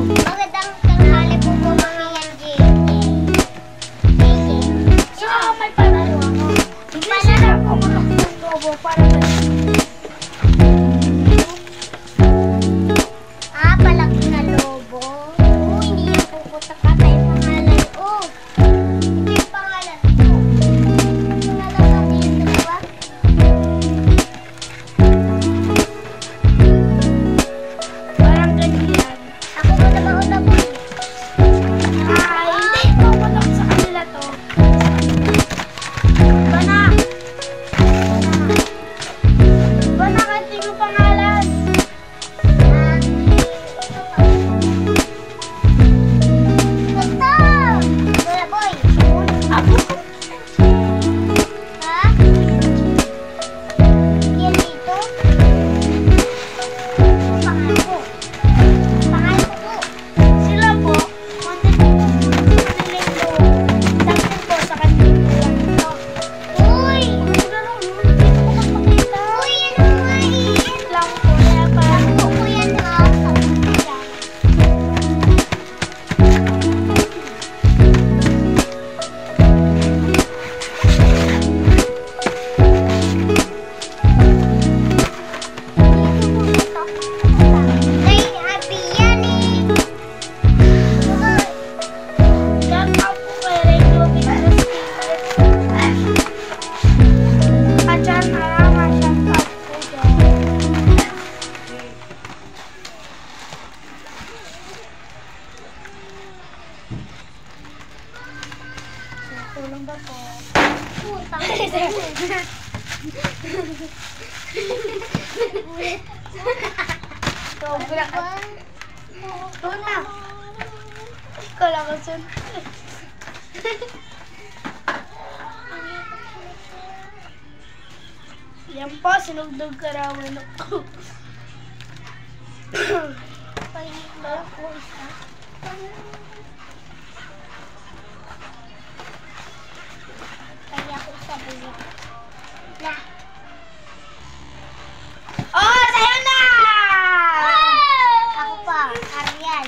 Magandang tanghali po po mga yan, So, may panalo ako. Hindi sila ako ng lobo para palaki na lobo. Oo, hindi yan puputak ka tayo pangalan. Oo. Ito yung pangalan. Pangalan natin yung dalawa. parang ganyan. Ako ko na mauna po. Hindi. Puputok sa kanila to. Bana! Bana, kasi yung pangalan. Ito! Wala, boy. Ako. Ha? Yan dito? Pangalan ko. Pangalan ko po. Sila po, content po nilito. Sabi po sa kanila lang ito. Uy! Hindi ko magpakita. Uy, ano nga yan? Lang po, kaya parang Ako po yan, ha? Sabi ko yan. Kay Abi yan eh. shout out po kay Radio Business Secret. At yan, maraming shout out po dyan. Tulong ba po? Putang Sobra ka. Tuna. Ikaw lang ang sunod. Yan po, sinugdog ka raman ako. Kaya ako sabihin. Na. Oh, sa'yo na! Ako pa, Ariel.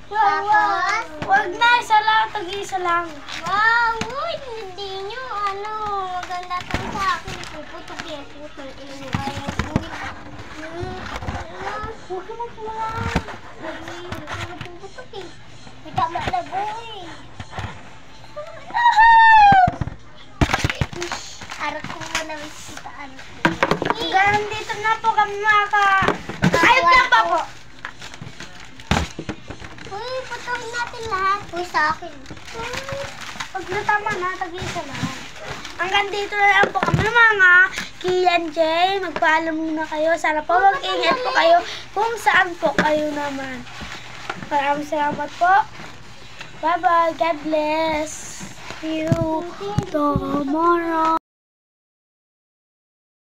Tapos? Wag na, isa lang, tag-isa lang. Wow, uy, hindi nyo, ano, maganda to sa akin. Puputok yan, putol. Ayaw ko. Huwag ka magpula. Puputok eh. May tama na boy. Arak ko muna visitaan. Hanggang dito na po kami ayun lang ba po? Uy, putukin natin lahat. Uy, sa akin. Pag natama na, tag-isa lang. Hanggang dito na lang po kami mga Kian J. Magpaalam muna kayo. Sana po mag-ingat po kayo kung saan po kayo naman. Maraming salamat po. Bye-bye. God bless you tomorrow.